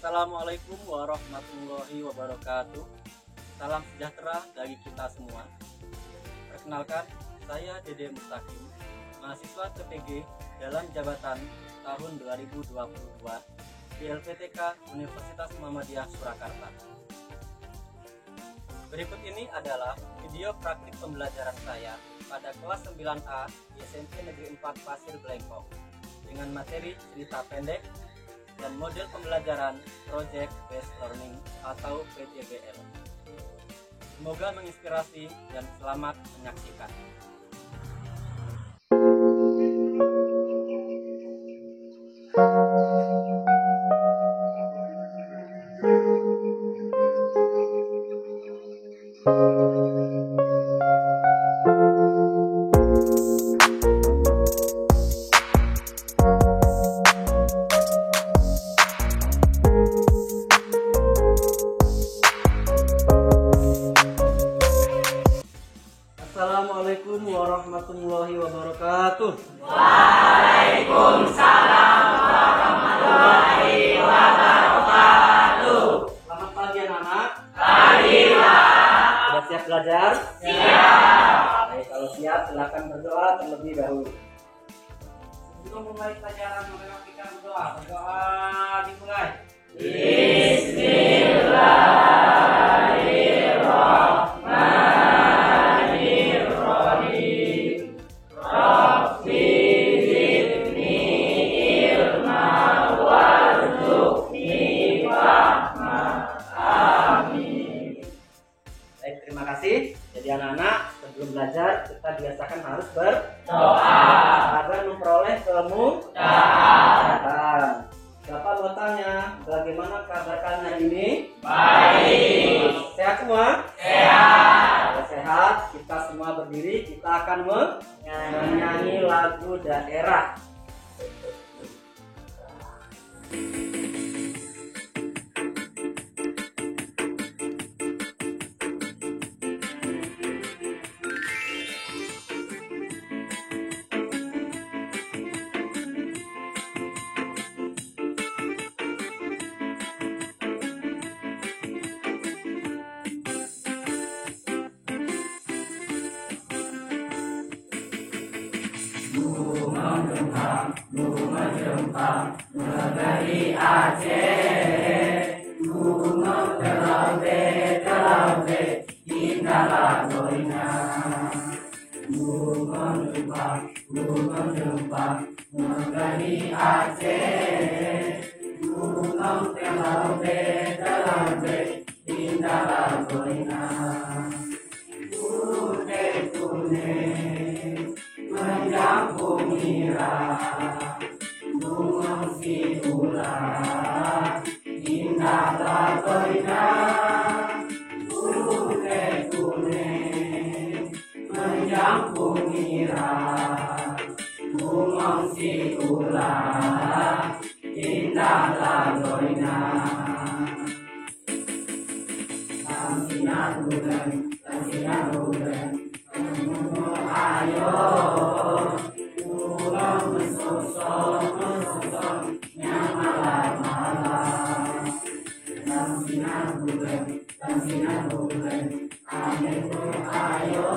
Assalamualaikum warahmatullahi wabarakatuh. Salam sejahtera bagi kita semua. Perkenalkan, saya Dede Mustaqim, mahasiswa TPG dalam jabatan tahun 2022 di LPTK Universitas Muhammadiyah Surakarta. Berikut ini adalah video praktik pembelajaran saya pada kelas 9A di SMP Negeri 4 Pasir Blengkong dengan materi cerita pendek dan model pembelajaran Project Based Learning atau PJBL. Semoga menginspirasi dan selamat menyaksikan. Assalamualaikum warahmatullahi wabarakatuh. Waalaikumsalam warahmatullahi wabarakatuh. Selamat pagi anak-anak. Baiklah. Sudah siap belajar? Siap. Baik, kalau siap silakan berdoa terlebih dahulu. Sebelum memulai pelajaran, mari kita berdoa. Berdoa dimulai. Bismillahirrahmanirrahim. Rabbi zidni ilma warzuqni fahma. Amin. Baik, terima kasih. Jadi anak-anak, sebelum belajar kita biasakan harus Doa. agar memperoleh Doa. Bapak mau tanya, bagaimana kabar kalian hari ini? Baik. Sehat semua? Sehat. Kalau sehat, kita semua berdiri, kita akan menyanyi lagu daerah. Negeri Aceh, gunung terlalu indah lagunya. Gunung Jembang, negeri Aceh, gunung terlalu indah lagunya. Kuning mencampur merah, gunung Situlah indah lagunya. Kuning mencampur merah, gunung Situlah indah lagunya. Tansinan bulan, ayo pulang mesosok malam-malam. Tansinan bulan, ayo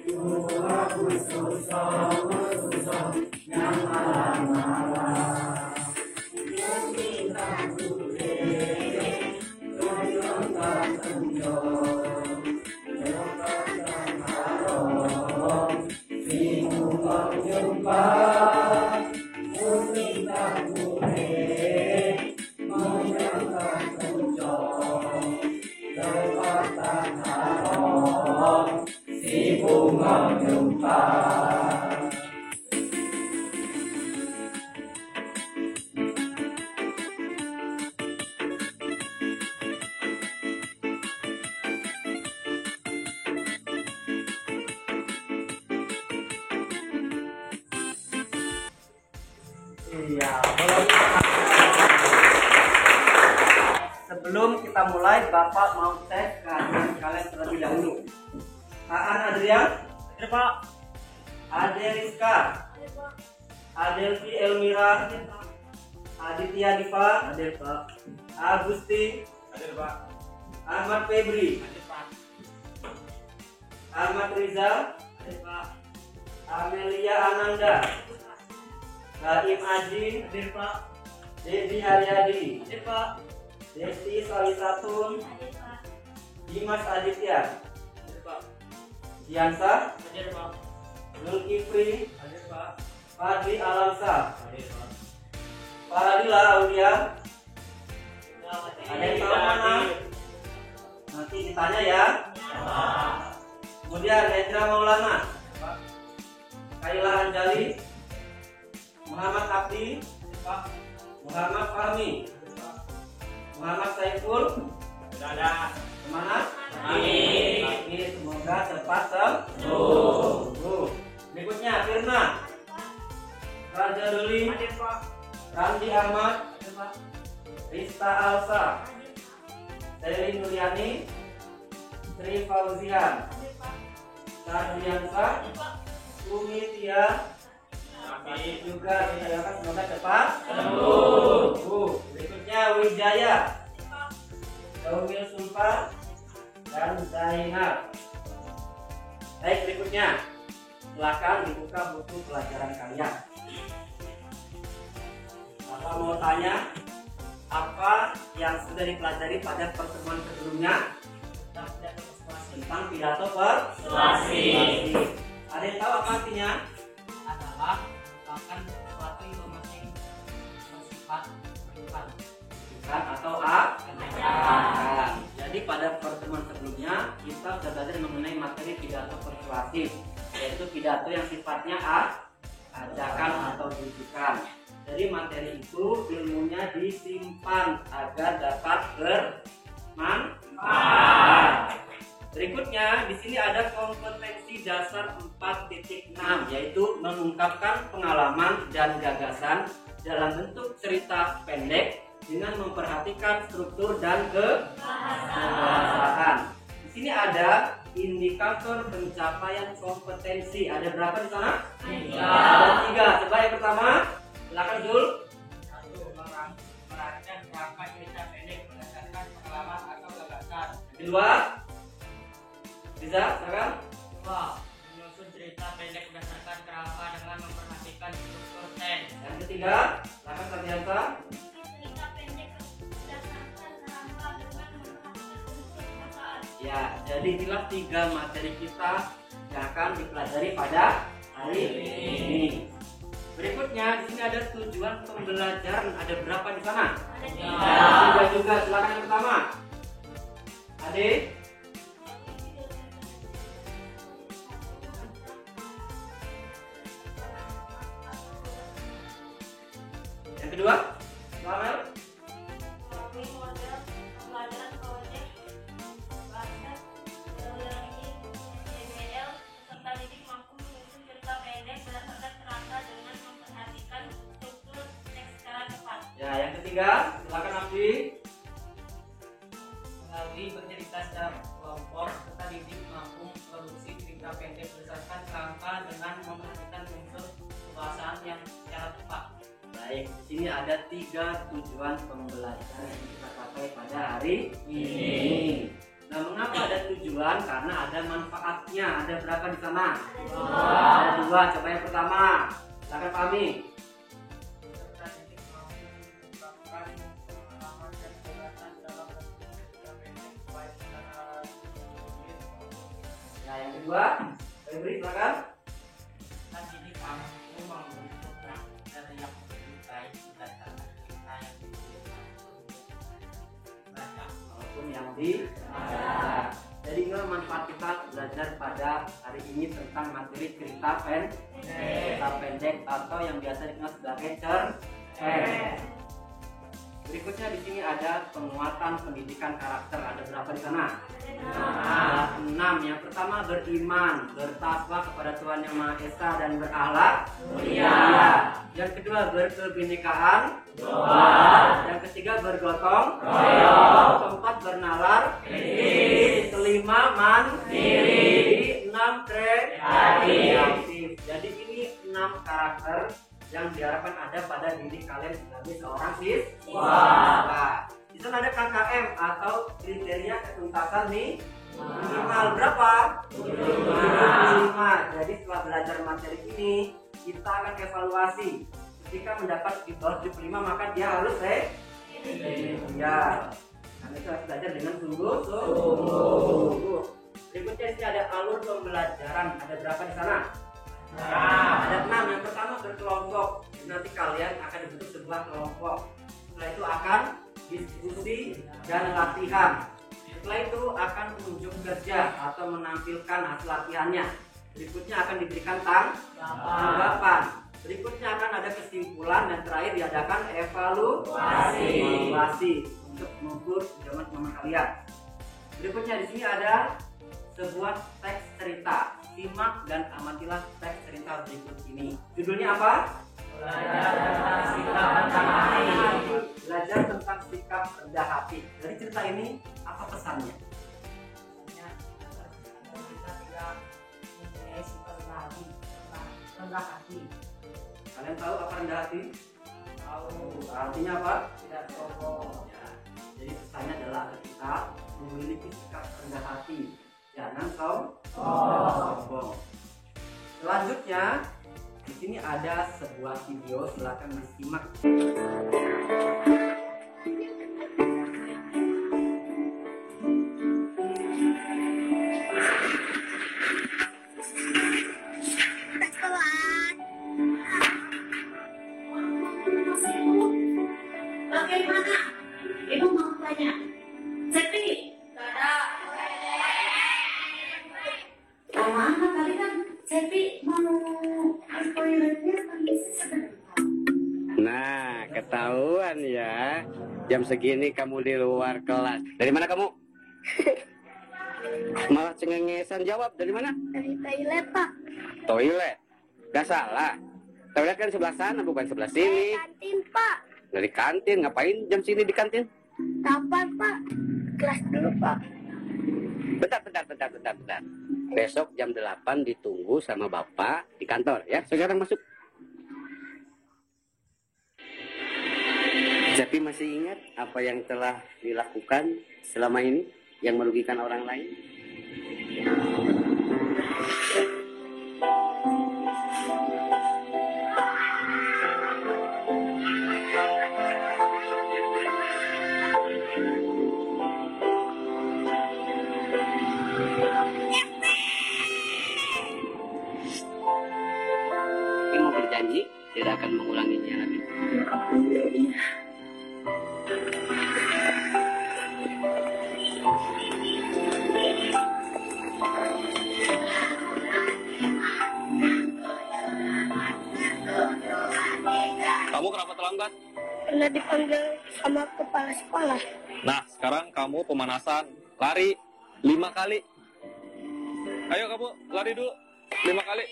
pulang mesosok malam-malam. Bintang putih, bintang tenjong, Iya, sebelum kita mulai, Bapak mau tes kehadiran kalian terlebih dahulu. Aan Adrian, Hadir, Pak. Ade Rizka, Adelvi Elmira, Aditya Diva, Hadir Pak. Agusti, Hadir Pak. Ahmad Febri, Hadir Pak. Ahmad Riza, Hadir Pak. Amelia Ananda, Baim Aji, Hadir Pak. Dedi Haryadi, Hadir Pak. Desti Salisatun, Dimas Aditya, Hadir Pak. Diansa, Hadir Pak. Zulkifli, Hadir Pak. Fadli Alamsa, Hadir Pak. Faradila Aulia. Ada yang tahu mana? Nanti ditanya ya. Kemudian Hendra Maulana, Kaila Anjali, Muhammad Abdi, Muhammad Fahmi, Muhammad Saiful. Sudah ada. Kemana? Amin. Amin. Semoga cepat sembuh. Berikutnya Firna, Raja Ruli, Hadir Pak. Randi Ahmad, Hadir Pak. Rista Alsa, Seri Nuliani, Sri Fauzian, Sardiansa, Umi Tia. Amin. Juga kita doakan semoga cepat sembuh. Berikutnya Wijaya, Daumil Sulfa, dan Zainab. Baik, berikutnya silakan dibuka buku pelajaran kalian. Bapak mau tanya apa yang sudah dipelajari pada pertemuan sebelumnya tentang pidato persuasi. Ada yang tahu apa artinya? Adalah merupakan sesuatu yang masing bersifat bukan Bukan atau a? Ajakan. Jadi pada pertemuan sebelumnya kita sudah belajar mengenai materi pidato persuasif, yaitu pidato yang sifatnya ajakan atau rujukan. Jadi materi itu ilmunya disimpan agar dapat bermanfaat. Berikutnya di sini ada kompetensi dasar 4.6, yaitu mengungkapkan pengalaman dan gagasan dalam bentuk cerita pendek dengan memperhatikan struktur dan kebahasaan. Di sini ada indikator pencapaian kompetensi. Ada berapa di sana? 3. Coba yang pertama, silakan Zul. 1. Merancang kerangka cerita pendek berdasarkan pengalaman atau gagasan. Kedua, bisa silakan. 2. Menyusun cerita pendek berdasarkan kerangka dengan memperhatikan struktur teks. Yang ketiga, silakan Sardiansa. Ya, jadi inilah 3 materi kita yang akan dipelajari pada hari ini. Berikutnya di sini ada tujuan pembelajaran. Ada berapa di sana? Ada 3 juga. Silakan yang pertama. Ade. Yang kedua, Lamel. Ya, yang ketiga, silakan Abdi. Melalui bercerita secara kelompok, serta didik mampu memproduksi cerita pendek berdasarkan kerangka dengan memperhatikan unsur kebahasaan yang secara tepat. Baik, di sini ada 3 tujuan pembelajaran yang kita capai pada hari ini. Nah, mengapa ada tujuan? Karena ada manfaatnya. Ada berapa di sana? Ada 2. Coba yang pertama. Silakan Fahmi. Serta didik mampu mengungkapkan pengalaman dan gagasan dalam bentuk cerita pendek baik secara tulis maupun Ya, yang kedua. Febri, silakan. dan didik mampu membentuk karakter yang lebih baik berdasarkan cerita yang dibaca. Maupun yang di. Jadi inilah manfaat kita belajar pada hari ini tentang materi cerita pendek atau yang biasa dikenal sebagai cerpen. Berikutnya di sini ada penguatan pendidikan karakter. Ada berapa di sana? Ada 6. Yang pertama, beriman, bertakwa kepada Tuhan Yang Maha Esa dan berakhlak mulia. Yang kedua, berkebinekaan. Yang ketiga, bergotong royong. Keempat, bernalar. Kelima, mandiri. 6, kreatif. Jadi ini 6 karakter yang diharapkan ada pada diri kalian sebagai seorang siswa. Nah, di sana ada KKM atau kriteria ketuntasan minimal berapa? 75. Jadi setelah belajar materi ini, kita akan evaluasi. Ketika mendapat di bawah 75 maka dia harus ya. Karena itu harus belajar dengan sungguh-sungguh. Berikutnya ini ada alur pembelajaran. Ada berapa di sana? Ada 6. Yang pertama berkelompok. Nanti kalian akan dibentuk sebuah kelompok. Setelah itu akan diskusi dan latihan. Setelah itu akan unjuk kerja atau menampilkan hasil latihannya. Berikutnya akan diberikan tanggapan. Berikutnya akan ada kesimpulan dan terakhir diadakan evaluasi untuk mengukur pemahaman kalian. Berikutnya di sini ada sebuah teks cerita. Simak dan amatilah teks cerita berikut ini. Judulnya apa? Belajar tentang sikap rendah hati. Dari cerita ini apa pesannya? Kita tidak mempunyai sifat rendah hati. Kalian tahu apa rendah hati? Tahu. Artinya apa? Tidak sombong. Ya. Jadi pesannya adalah kita memiliki sikap rendah hati. Jangan sombong. Selanjutnya di sini ada sebuah video, silakan disimak. Bagaimana? Ibu mau tanya. Septi? Mana tadi kan Septi mau ke toiletnya sebentar. Nah, ketahuan ya. Jam segini kamu di luar kelas. Dari mana kamu? Malah cengengesan jawab. Dari mana? Dari toilet, Pak. Toilet. Gak salah. Toilet kan sebelah sana, bukan sebelah sini. Kantin, Pak. Dari kantin. Ngapain jam sini di kantin? Kapan, Pak? Kelas dulu, Pak. Bentar. Besok jam 8 ditunggu sama Bapak di kantor ya. Sekarang masuk. Tapi masih ingat apa yang telah dilakukan selama ini yang merugikan orang lain? Ini mau berjanji tidak akan mengulanginya lagi. Kamu kenapa terlambat? Pernah dipanggil sama kepala sekolah. Nah, sekarang kamu pemanasan. Lari 5 kali. Ayo kamu, lari dulu 5 kali.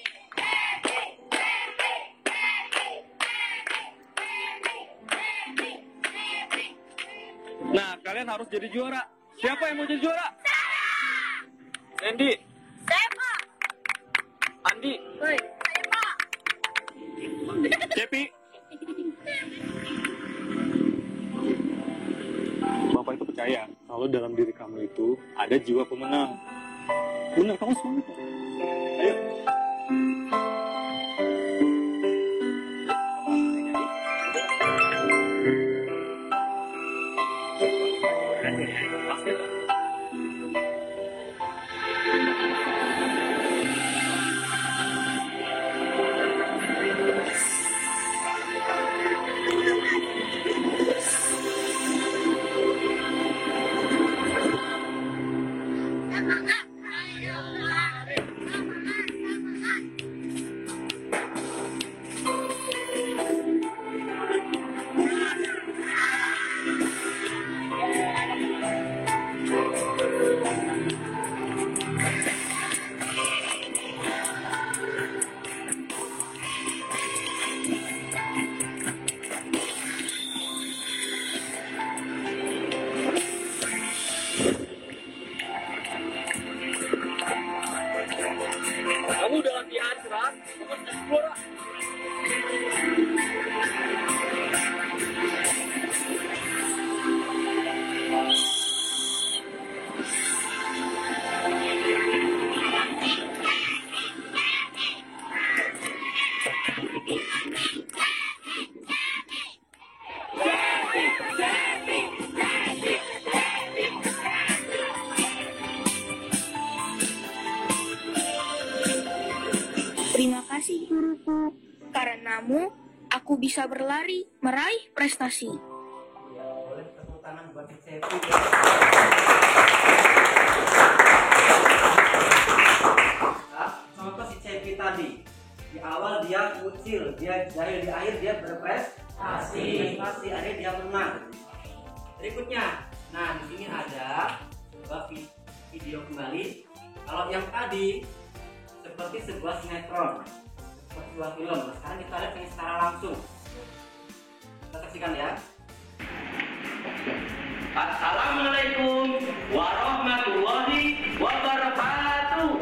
Nah, kalian harus jadi juara. Siapa yang mau jadi juara? Andy. Saya, Pak. Andi. Woi, saya, Pak. Cepi. Bapak itu percaya kalau dalam diri kamu itu ada jiwa pemenang. Benar, kamu semangat. Ayo. Terima kasih guruku. Karenamu, aku bisa berlari meraih prestasi. Ya, boleh tepuk tangan buat si Cepi. Nah, contoh si Cepi tadi. Di awal dia kucil, dia jahil, di akhir dia berprestasi. Akhirnya dia menang. Berikutnya, nah di sini ada sebuah video kembali. Kalau yang tadi seperti sebuah sinetron, seperti sebuah film. Nah, sekarang kita lihat yang secara langsung. Kita saksikan ya. Assalamualaikum warahmatullahi wabarakatuh.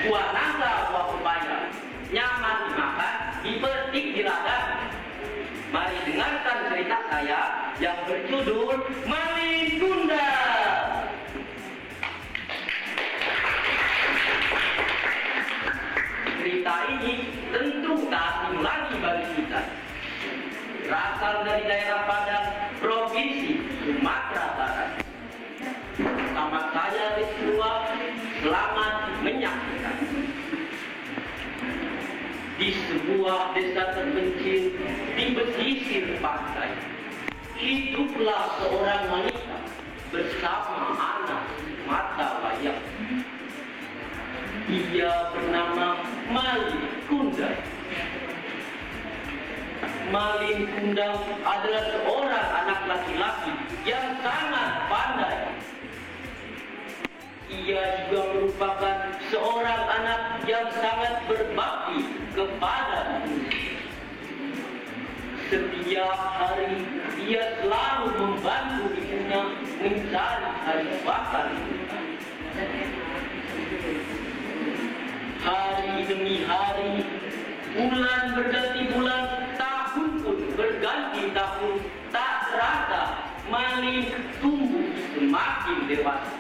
Buah nangka, buah pepaya, nyaman dimakan, dipetik di ladang. Mari dengarkan cerita saya yang berjudul Malin Kundang. Cerita ini tentu tak asing lagi bagi kita. Berasal dari daerah Padang, Provinsi Sumatera Barat. Sama saya Rizwa, selamat menyaksikan. Di sebuah desa terpencil di pesisir pantai, hiduplah seorang wanita bersama anak mata wayang. Ia bernama Malin Kundang. Malin Kundang adalah seorang anak laki-laki yang sangat pandai. Ia juga merupakan seorang anak yang sangat berbakti kepada ibunya. Setiap hari ia selalu membantu ibunya mencari hari makan. Hari demi hari, bulan berganti bulan, tahun pun berganti tahun, tak terasa Malin tumbuh semakin dewasa.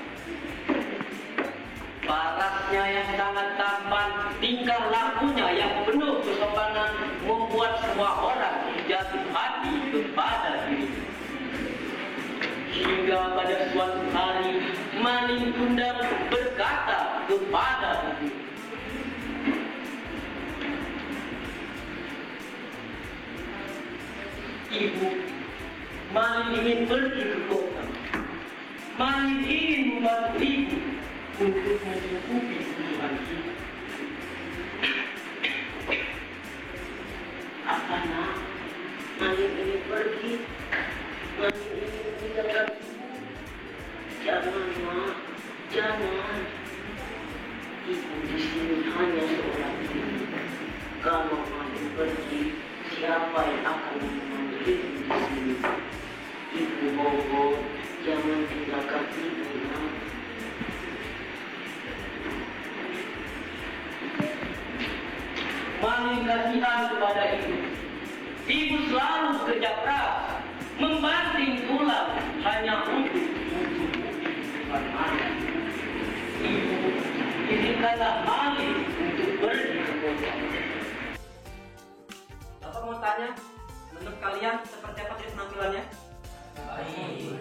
Parasnya yang sangat tampan, tingkah lakunya yang penuh kesopanan membuat semua orang jatuh hati kepada dirinya. Hingga pada suatu hari, Malin Kundang berkata kepada ibunya, "Ibu, Malin ingin pergi ke kota. Malin ingin membantu ibu untuk mencukupi kebutuhan hidup. Apa nak? Malin ingin pergi. Malin ingin meninggalkan ibu. Jangan nak, jangan. Ibu di sini hanya seorang ibu. Kalau Malin pergi, siapa yang akan menemani ibu di sini? Ibu Bobo, jangan tinggalkan ibu nak." Malin kasihan kepada ibu. Ibu selalu kerja keras, membanting tulang hanya untuk kebutuhan Malin. Ibu, izinkanlah Malin untuk pergi ke kota. Bapak mau tanya, menurut kalian seperti apa sih penampilannya? Baik.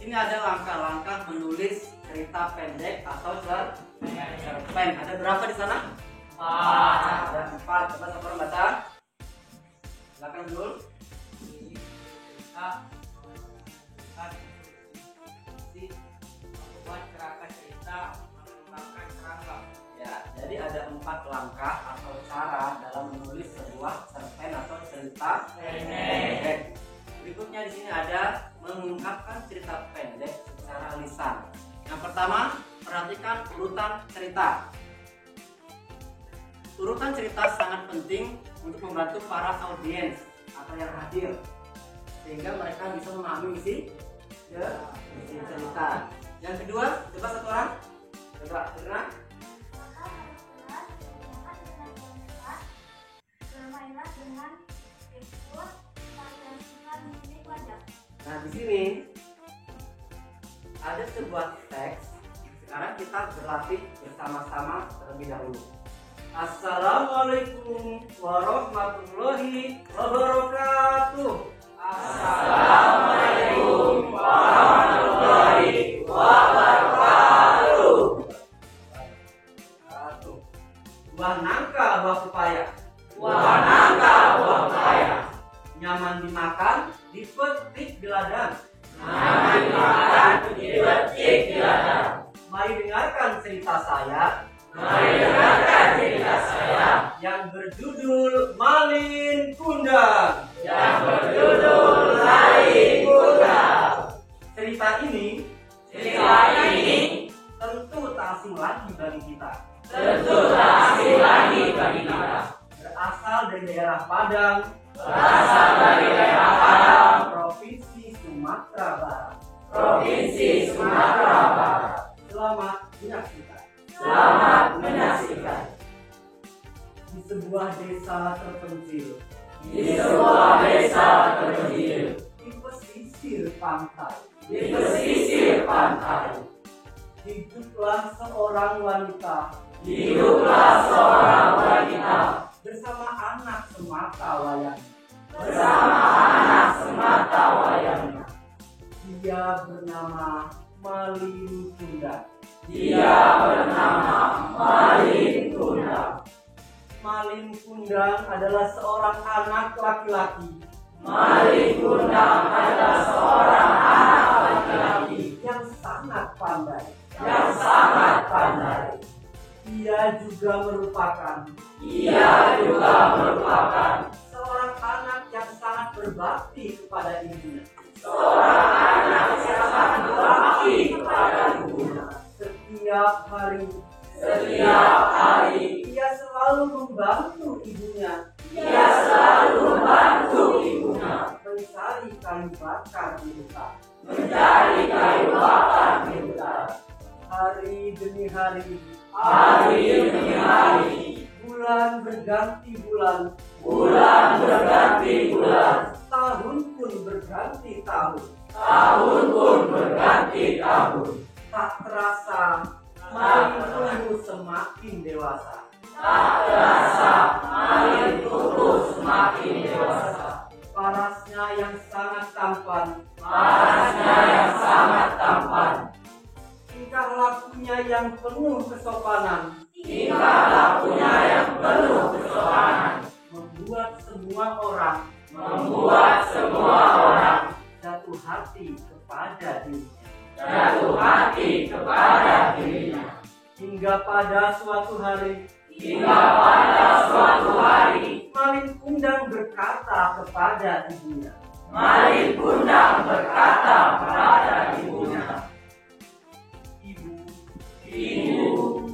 Ini ada langkah-langkah menulis cerita pendek atau cerpen. Ada berapa di sana? Ada 4. Coba sama orang baca. Silakan dulu. Membuat kerangka cerita, mengembangkan kerangka. Ya, jadi ada 4 langkah atau cara dalam menulis sebuah cerpen atau cerita pendek. Berikutnya di sini ada mengungkapkan cerita pendek secara lisan. Yang pertama, perhatikan urutan cerita. Urutan cerita sangat penting untuk membantu para audiens atau yang hadir, sehingga mereka bisa memahami isi cerita. Yang kedua, coba satu orang, coba Irna. Bermainlah dengan tekstur, variasikan musik wajah. Nah, di sini ada sebuah teks. Sekarang kita berlatih bersama-sama terlebih dahulu. Assalamualaikum warahmatullahi wabarakatuh. Assalamualaikum warahmatullahi wabarakatuh. Buah nangka, buah pepaya. Buah nangka, buah pepaya. Nyaman dimakan, dipetik di ladang. Nyaman dimakan, dipetik di ladang. Mari dengarkan cerita saya. Mari dengarkan cerita saya Yang berjudul Malin Kundang. yang berjudul Malin Kundang. Cerita ini tentu tak asing lagi bagi kita. Tentu tak asing lagi bagi kita. Berasal dari daerah Padang, Berasal dari daerah Padang, Provinsi Sumatera Barat. Provinsi Sumatera Barat. Selamat menyaksikan. Selamat menyaksikan. Di sebuah desa terpencil, Di sebuah desa terpencil, di pesisir pantai, di pesisir pantai, hiduplah seorang wanita hiduplah seorang wanita bersama anak semata wayang. bersama anak semata wayangnya. Dia bernama Malin Kundang. Dia bernama Malin Kundang. Malin Kundang adalah seorang anak laki-laki Malin Kundang adalah seorang anak laki-laki yang sangat pandai. yang sangat pandai. Ia juga merupakan Ia juga merupakan seorang anak yang sangat berbakti kepada ibunya. seorang anak yang sangat berbakti kepada ibunya. Setiap hari ia selalu membantu ibunya Ia selalu membantu ibunya mencari kayu bakar di hutan. mencari kayu bakar di hutan. Hari demi hari, Hari demi hari, bulan berganti bulan, bulan berganti bulan, tahun pun berganti tahun. tahun pun berganti tahun. Tak terasa, Malin tumbuh semakin dewasa. Tak terasa Malin tumbuh semakin dewasa. Parasnya yang sangat tampan, Parasnya yang sangat tampan, tingkah lakunya yang penuh kesopanan, tingkah lakunya yang penuh kesopanan, membuat semua orang membuat semua orang jatuh hati kepada dirinya. jatuh hati kepada dirinya. Hingga pada suatu hari, Hingga pada suatu hari, Malin Kundang berkata kepada ibunya, Malin Kundang berkata kepada ibunya, Ibu,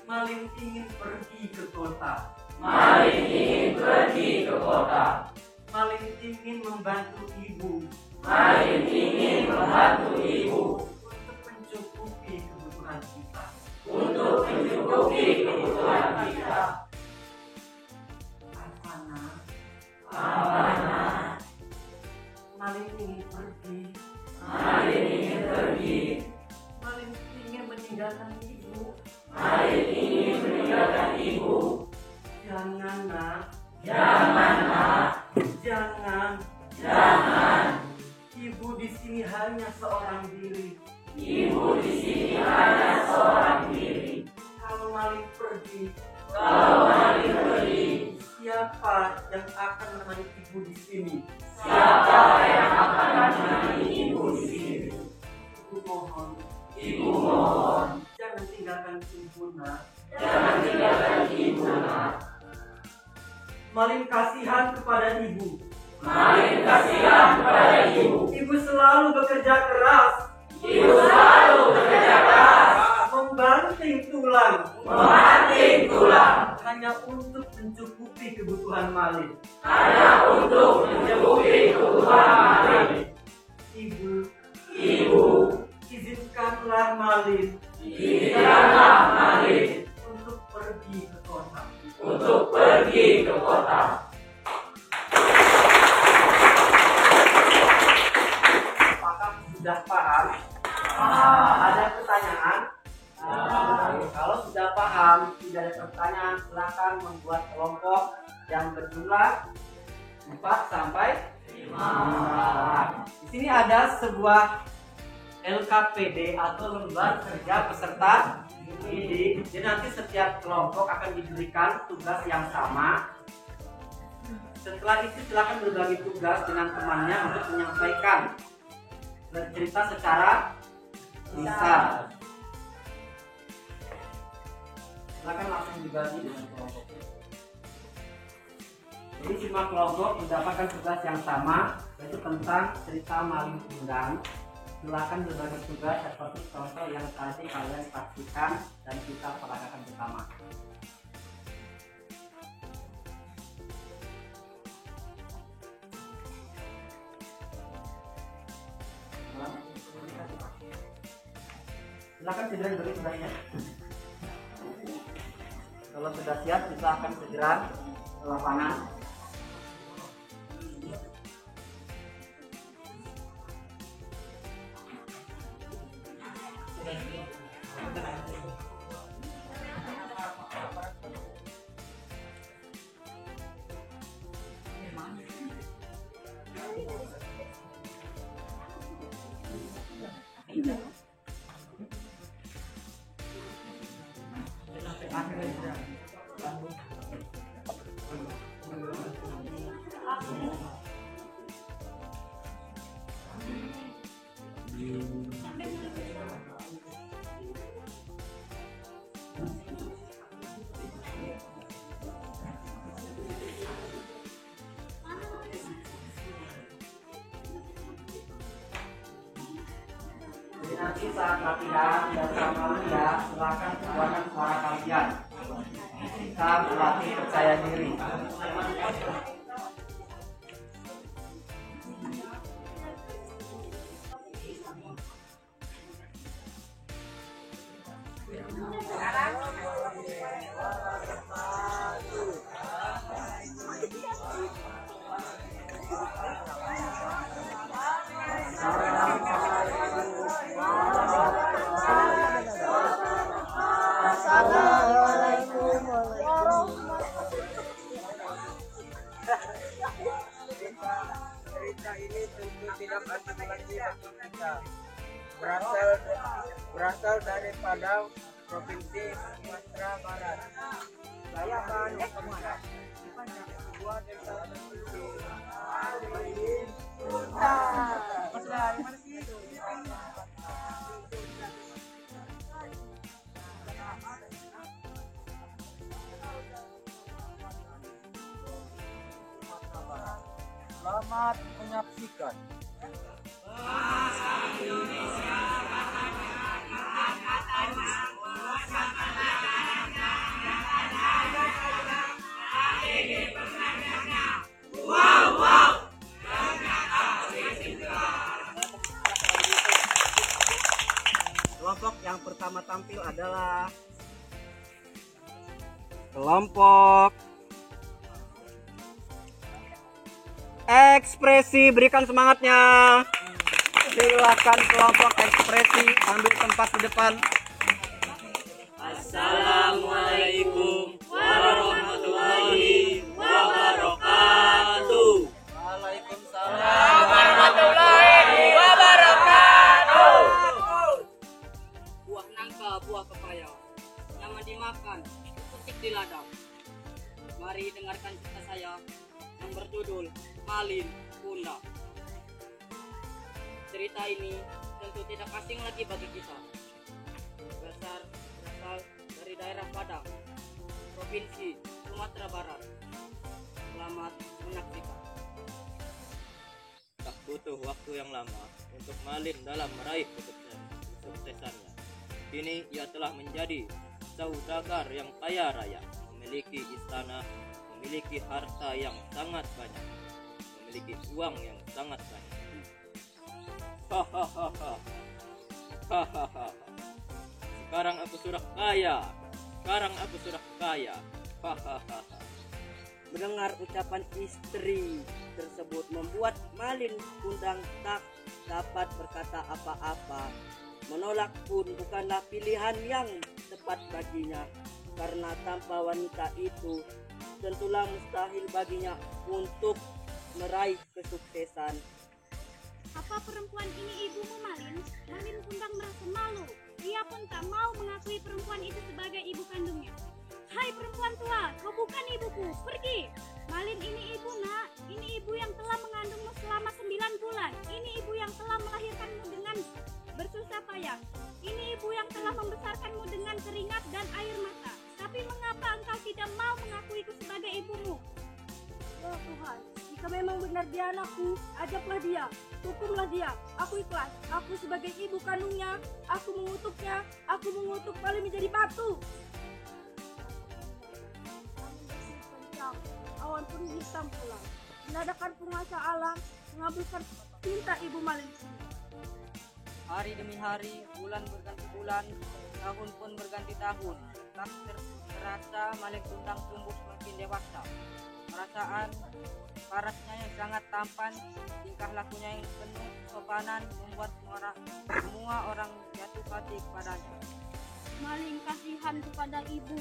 Malin ingin pergi ke kota. Malin ingin pergi ke kota. Malin ingin membantu ibu Malin ingin membantu ibu untuk mencukupi kebutuhan kita. untuk mencukupi kebutuhan kita. Apana, Malin ingin pergi. Malin ingin pergi. Malin ingin meninggalkan ibu. Malin ingin meninggalkan ibu. Jangan nak, Jangan nak, jangan. Ibu di sini hanya seorang diri. ibu di sini hanya seorang diri. Kalau Malin pergi, Kalau Malin pergi, siapa yang akan menemani ibu di sini? siapa yang akan menemani ibu di sini? Ibu mohon, Ibu mohon, jangan tinggalkan ibu nak. jangan tinggalkan ibu nak. Malin kasihan kepada ibu. Malin kasihan kepada ibu. Ibu selalu bekerja keras, Ibu selalu bekerja keras, membanting tulang, membanting tulang, hanya untuk mencukupi kebutuhan Malin. hanya untuk mencukupi kebutuhan Malin. Ibu, izinkanlah Malin Izinkanlah Malin untuk pergi ke kota. untuk pergi ke kota. Apakah sudah paham? Ada pertanyaan? Kalau sudah paham, tidak ada pertanyaan, silakan yang berjumlah 4 sampai 5. Di sini ada sebuah LKPD atau lembar kerja peserta didik. Jadi nanti setiap kelompok akan diberikan tugas yang sama. Setelah itu silakan berbagi tugas dengan temannya untuk menyampaikan bercerita secara lisan. Silakan langsung dibagi dengan kelompok. Jadi semua kelompok mendapatkan tugas yang sama, yaitu tentang cerita maling kundang. Silakan berbagi tugas seperti contoh yang tadi kalian saksikan dan kita peragakan bersama. Silakan segera diberi tugasnya. Kalau sudah siap, kita akan segera ke lapangan. Jadi nanti saat latihan dan ramalan ya, silakan keluarkan suara kalian. Kita berlatih percaya diri. Cerita ini tentu tidak asing lagi bagi kita. Berasal dari Padang, Provinsi Sumatera Barat. Saya banyak kemana? Sebuah desa kecil. Selamat menyaksikan. Kelompok yang pertama tampil adalah kelompok ekspresi. Berikan semangatnya. Silakan kelompok ekspresi ambil tempat di depan. Assalamualaikum warahmatullahi wabarakatuh. Waalaikumsalam warahmatullahi wabarakatuh. Buah nangka, buah pepaya, nyaman dimakan, petik di ladang. Mari dengarkan cerita saya yang berjudul Malin Kundang. Cerita ini tentu tidak asing lagi bagi kita. Berasal dari daerah Padang, Provinsi Sumatera Barat. Selamat menyaksikan. Tak butuh waktu yang lama untuk Malin dalam meraih kesuksesannya. Kini ia telah menjadi saudagar yang kaya raya, memiliki istana, memiliki harta yang sangat banyak, memiliki uang yang sangat banyak. Hahaha. Sekarang aku sudah kaya. Hahaha. Mendengar ucapan istri tersebut membuat Malin Kundang tak dapat berkata apa-apa. Menolak pun bukanlah pilihan yang tepat baginya, karena tanpa wanita itu tentulah mustahil baginya untuk meraih kesuksesan. Apa perempuan ini ibumu, Malin? Malin Kundang merasa malu. Ia pun tak mau mengakui perempuan itu sebagai ibu kandungnya. Hai perempuan tua, kau bukan ibuku, pergi. Malin ini ibu, nak. Ini ibu yang telah mengandungmu selama 9 bulan. Ini ibu yang telah melahirkanmu dengan bersusah payah. Ini ibu yang telah membesarkanmu dengan keringat dan air mata. Tapi mengapa engkau tidak mau mengakuiku sebagai ibumu? Ya Tuhan, jika memang benar dia anakku, ajablah dia, hukumlah dia. Aku ikhlas. Aku sebagai ibu kandungnya, aku mengutuk Malin menjadi batu. Angin bertiup kencang, awan pun hitam pula. Menadakan penguasa alam mengabulkan cinta ibu Malin. Hari demi hari, bulan berganti bulan, tahun pun berganti tahun. Tak terasa Malin Kundang tumbuh semakin dewasa. Perasaan parasnya yang sangat tampan, tingkah lakunya yang penuh kesopanan membuat semua orang jatuh hati kepadanya. Malin kasihan kepada ibu.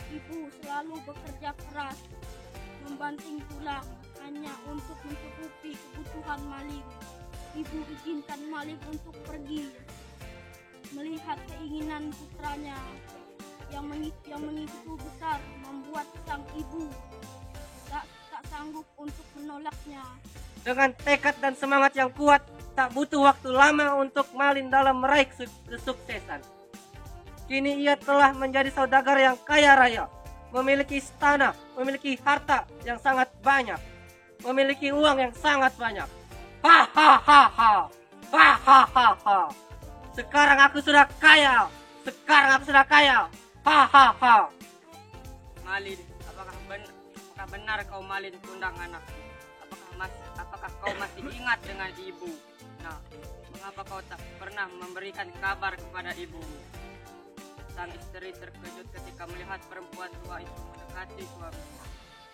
Ibu selalu bekerja keras, membanting tulang hanya untuk mencukupi kebutuhan Malin. Ibu izinkan Malin untuk pergi, melihat keinginan putranya yang begitu besar membuat sang ibu tak sanggup untuk menolaknya. Dengan tekad dan semangat yang kuat, tak butuh waktu lama untuk Malin dalam meraih kesuksesan. Kini ia telah menjadi saudagar yang kaya raya, memiliki istana, memiliki harta yang sangat banyak, memiliki uang yang sangat banyak. Hahaha, hahaha. Sekarang aku sudah kaya. Hahaha. Malin, apakah benar kau Malin Kundang anak? Apakah kau masih ingat dengan ibu? Nah, mengapa kau tak pernah memberikan kabar kepada ibumu? Sang istri terkejut ketika melihat perempuan tua itu mendekati suaminya.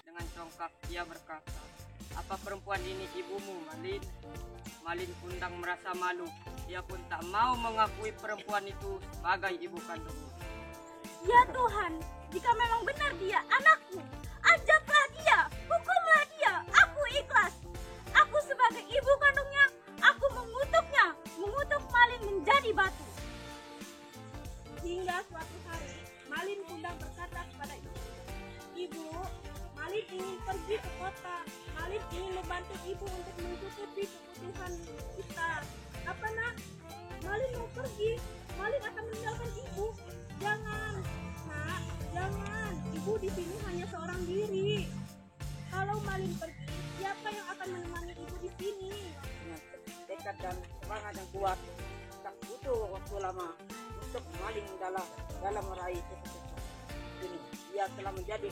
Dengan congkak ia berkata, "Apa perempuan ini ibumu, Malin?" Malin Kundang merasa malu. Ia pun tak mau mengakui perempuan itu sebagai ibu kandungnya. Ya Tuhan, jika memang benar dia anakku, ajablah dia, hukumlah dia. Aku ikhlas. Aku sebagai ibu kandungnya, aku mengutuk Malin menjadi batu. Hingga suatu hari, Malin Kundang berkata kepada ibu, Malin ingin pergi ke kota. Malin ingin membantu ibu untuk mencukupi kebutuhan kita. Apa nak? Malin mau pergi. Malin akan meninggalkan ibu. Jangan, nak, jangan. Ibu di sini hanya seorang diri. Kalau Malin pergi, siapa yang akan menemani ibu di sini? Tekad dan semangat yang kuat, tak butuh waktu lama untuk Malin dalam meraih kesuksesan. Ini ia telah menjadi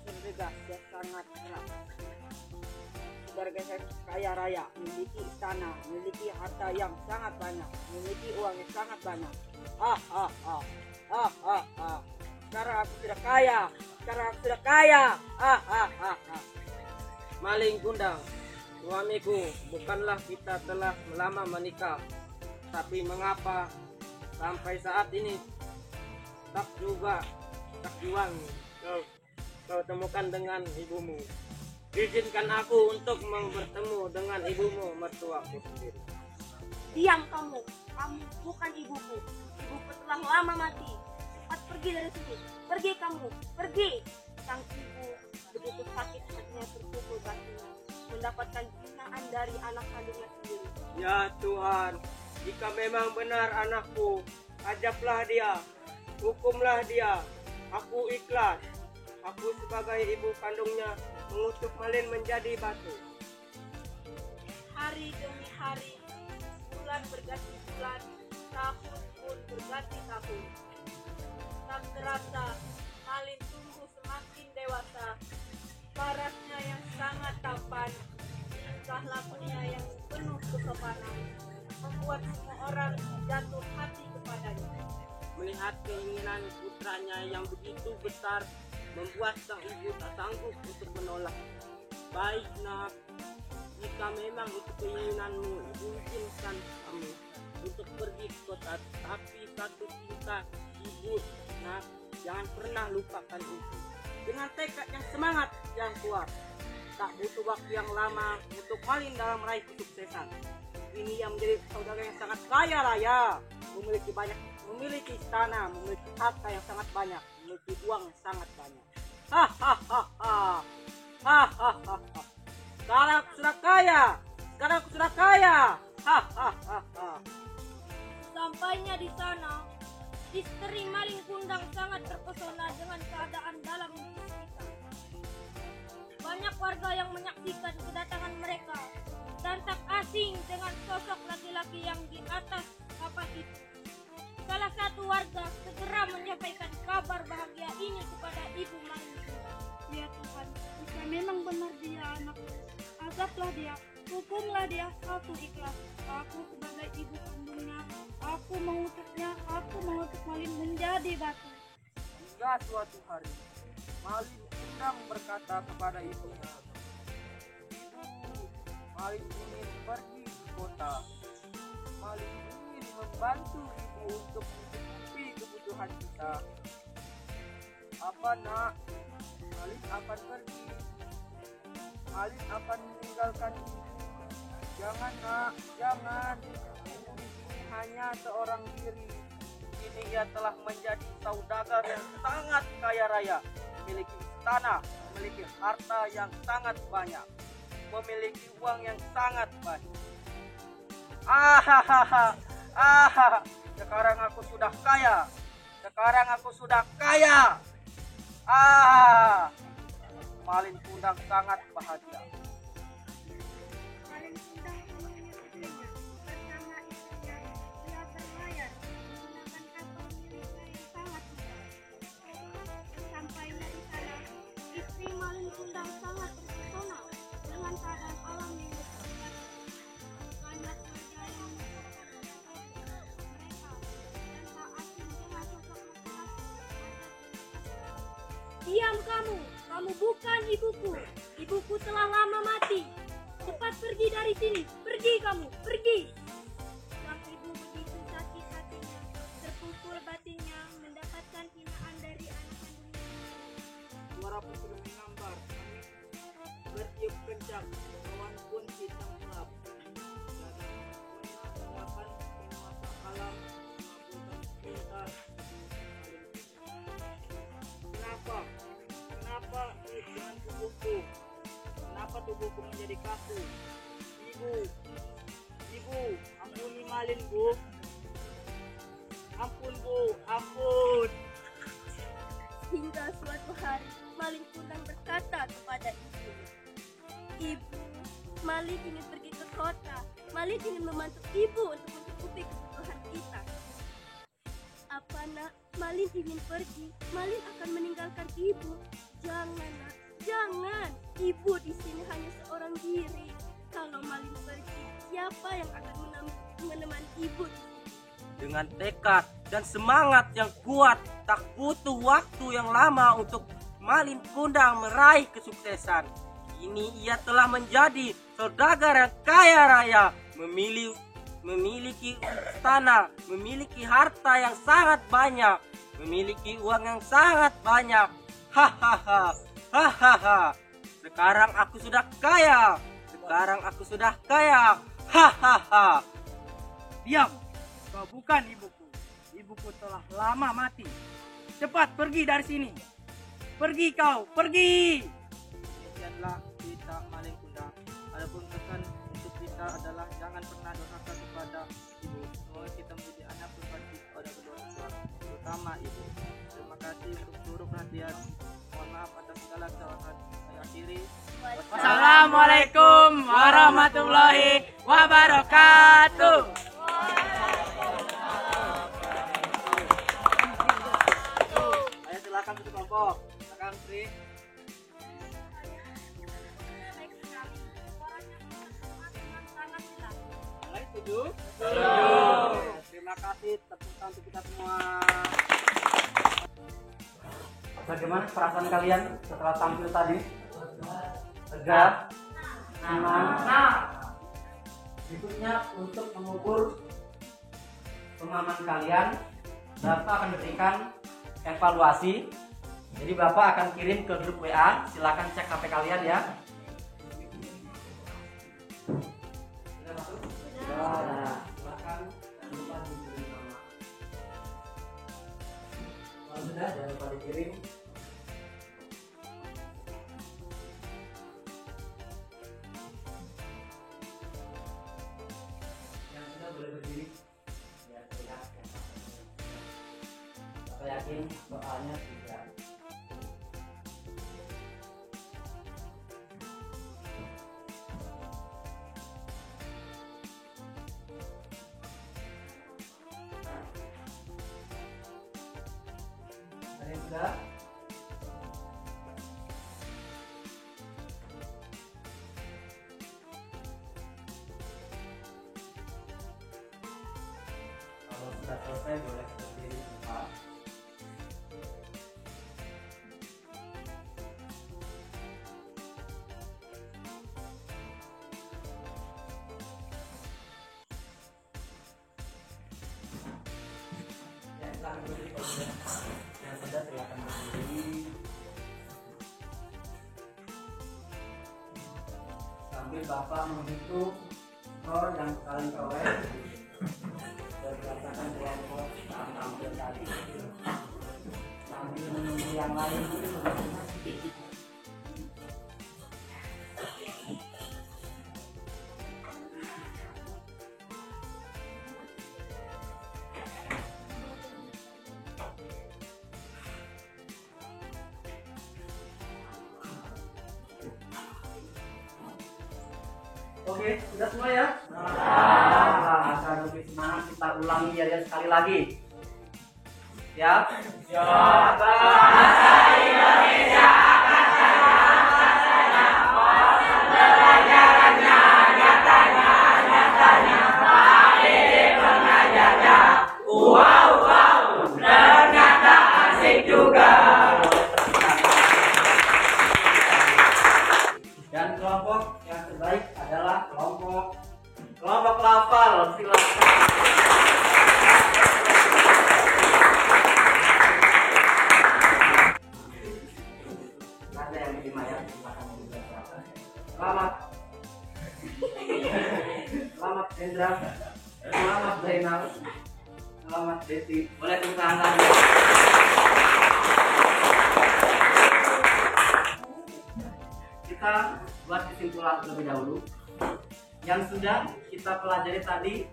saudagar yang sangat keras. Saudagar yang kaya raya, memiliki istana, memiliki harta yang sangat banyak, memiliki uang yang sangat banyak. Sekarang aku sudah kaya. Malin Kundang, suamiku, bukanlah kita telah lama menikah, tapi mengapa sampai saat ini tak juang kau temukan dengan ibumu? Izinkan aku untuk bertemu dengan ibumu mertuaku sendiri. Diam kamu bukan ibuku. Ibuku telah lama mati. Cepat pergi dari sini. Pergi kamu, pergi. Sang ibu begitu sakit hatinya terpukul batinnya, mendapatkan hinaan dari anak kandungnya sendiri. Ya Tuhan, jika memang benar anakku, ajablah dia, hukumlah dia. Aku ikhlas. Aku sebagai ibu kandungnya mengutuk Malin menjadi batu. Hari demi hari, bulan berganti bulan, tahun pun berganti tahun. Tak terasa, Malin tumbuh semakin dewasa. Parasnya yang sangat tampan, tingkah lakunya yang penuh kesopanan, membuat semua orang jatuh hati kepadanya. Melihat keinginan putranya yang begitu besar, membuat sang ibu tak sanggup untuk menolak. Baik nak, jika memang itu keinginanmu, ibu izinkan kamu untuk pergi ke kota. Tapi satu cinta ibu, nak, jangan pernah lupakan itu. dengan tekad yang semangat yang kuat. Tak butuh waktu yang lama untuk Malin dalam meraih kesuksesan. Ini yang menjadi saudara yang sangat kaya raya, memiliki istana, memiliki harta yang sangat banyak, memiliki uang yang sangat banyak. Hahaha. Sekarang aku sudah kaya. Hahaha. Sampainya di sana, istri Malin Kundang sangat terpesona dengan keadaan dalam bisnis kita. Banyak warga yang menyaksikan kedatangan mereka dan tak asing dengan sosok laki-laki yang di atas kapal itu. Salah satu warga segera menyampaikan kabar bahagia ini kepada Ibu Malin Kundang. Ya Tuhan, jika memang benar dia anakku, azablah dia, hukumlah dia, aku ikhlas. Aku sebagai ibu kandungnya, aku mengutusnya, aku mengutus Malin menjadi batu. Hingga suatu hari, Malin Kundang berkata kepada ibunya, "Ibu, Malin ingin pergi ke kota. Malin ingin membantu ibu untuk mencukupi kebutuhan kita. Apa nak? Malin akan pergi. Malin akan meninggalkan ibu. Jangan nak, jangan. Ibu di sini hanya seorang diri. Kini ia telah menjadi saudagar yang sangat kaya raya, memiliki istana, memiliki harta yang sangat banyak, memiliki uang yang sangat banyak. Sekarang aku sudah kaya. Malin Kundang sangat bahagia. Malin Kundang menemui istrinya bersama istrinya. Ia berlayar menggunakan kapal miliknya yang sangat besar. Sampainya di sana, istri Malin Kundang sangat terpesona dengan keadaan alam yang besar. Banyak warga yang mereka dan tak asing dengan sosok laki-laki. Diam kamu bukan ibuku. Ibuku telah lama mati. Cepat pergi dari sini. Pergi kamu, pergi. Sang ibu begitu sakit hatinya, terpukul batinnya mendapatkan hinaan dari anak kandungnya. Suara putri mengambar, bertiup kencang, awan pun hitam gelap. Dan mengapan penguasa alam mengabulkan cinta. Kenapa dengan tubuhku? Kenapa tubuhku menjadi kaku? Ibu, ampuni Malin, Bu. Ampun, Bu, ampun. Hingga suatu hari, Malin Kundang berkata kepada ibu, "Ibu, Malin ingin pergi ke kota. Malin ingin membantu ibu untuk mencukupi kebutuhan kita." "Apa nak? Malin ingin pergi. Malin akan meninggalkan ibu." "Jangan nak, jangan. Ibu di sini hanya seorang diri. Kalau Malin pergi, siapa yang akan menemani ibu di sini?" Dengan tekad dan semangat yang kuat, tak butuh waktu yang lama untuk Malin Kundang meraih kesuksesan. Kini ia telah menjadi saudagar yang kaya raya, memiliki istana, memiliki harta yang sangat banyak, memiliki uang yang sangat banyak. Hahaha. Sekarang aku sudah kaya. Hahaha. Diam, kau bukan ibuku. Ibuku telah lama mati. Cepat pergi dari sini. Pergi kau, pergi. Demikianlah cerita Malin Kundang. Adapun pesan untuk kita adalah jangan pernah durhaka kepada ibu. Semoga kita menjadi anak berbakti kepada kedua orang tua, terutama ibu. Terima kasih untuk seluruh perhatian. Mohon maaf atas segala kesalahan. Saya akhiri. Wassalamualaikum warahmatullahi wabarakatuh. Ayo silakan satu kelompok. Silakan Sri. Setuju? Terima kasih, tepuk tangan untuk kita semua. Bagaimana perasaan kalian setelah tampil tadi? Lega? Aman? Berikutnya untuk mengukur pemahaman kalian, Bapak akan berikan evaluasi Jadi Bapak akan kirim ke grup WA, silakan cek HP kalian ya. Sudah masuk? Sudah. Silakan jangan lupa dikirim nama. Kalau sudah jangan lupa dikirim. Yang sudah boleh berdiri. Ya, terlihat. Bapak yakin soalnya tidak. Ada yang sudah? Kalau sudah selesai boleh berdiri Pak. Ya, silakan berdiri kalau sudah. Yang sudah silakan berdiri. Sambil Bapak menghitung skor yang kalian peroleh berdasarkan kelompok saat tampil tadi. Sambil menunggu yang lain. Oke, sudah semua ya? Nah, agar lebih semangat kita ulangi ya sekali lagi. Siap? Siap. Bangsa Indonesia akan pembelajarannya nyatanya baik pengajarnya. Wow, ternyata asik juga. Dan kelompok yang terbaik adalah kelompok lafal. Silakan. Ada yang terima ya? Silakan dibacakan. Selamat Hendra. Selamat Zainal. Selamat Desi. Boleh tepuk tangan lagi. Kita buat kesimpulan terlebih dahulu. Yang sudah kita pelajari tadi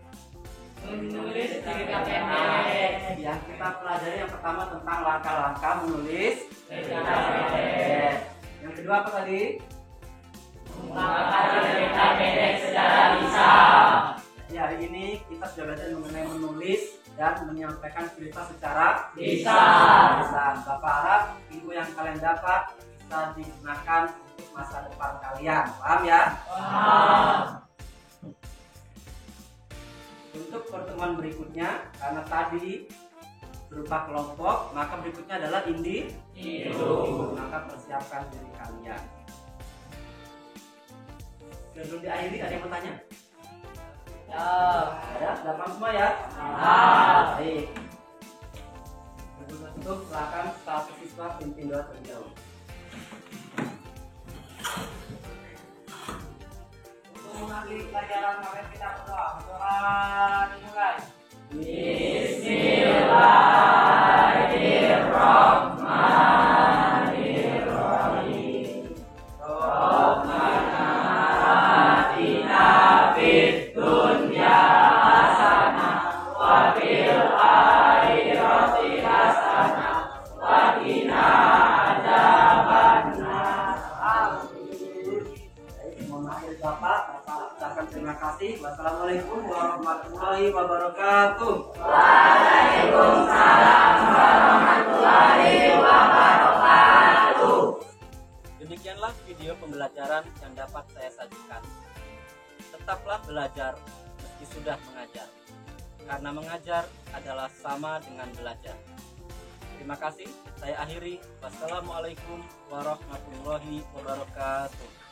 menulis cerita pendek. Yang kita pelajari yang pertama tentang langkah-langkah menulis cerita pendek. Yang kedua apa tadi? Mengungkapkan cerita pendek secara lisan. Jadi hari ini kita sudah belajar mengenai menulis dan menyampaikan cerita secara lisan. Bapak harap ilmu yang kalian dapat bisa digunakan untuk masa depan kalian. Paham ya? Paham. Untuk pertemuan berikutnya, karena tadi berupa kelompok, maka berikutnya adalah individu. Maka persiapkan diri kalian. Sebelum diakhiri, ada yang mau tanya? Ya, ada? Sudah paham semua ya? Baik. Untuk silakan staff siswa pimpin doa terlebih dahulu. Mengakhiri pelajaran kemarin kita berdoa. Dimulai. Bismillahirrahmanirrahim. Rabbana atina fid dunya hasanah wa fil akhirati hasanah wa qina adzabannar. Mohon maaf Bapak. Terima kasih. Wassalamualaikum warahmatullahi wabarakatuh. Waalaikumsalam warahmatullahi wabarakatuh. Demikianlah video pembelajaran yang dapat saya sajikan. Tetaplah belajar meski sudah mengajar. Karena mengajar adalah sama dengan belajar. Terima kasih. Saya akhiri. Wassalamualaikum warahmatullahi wabarakatuh.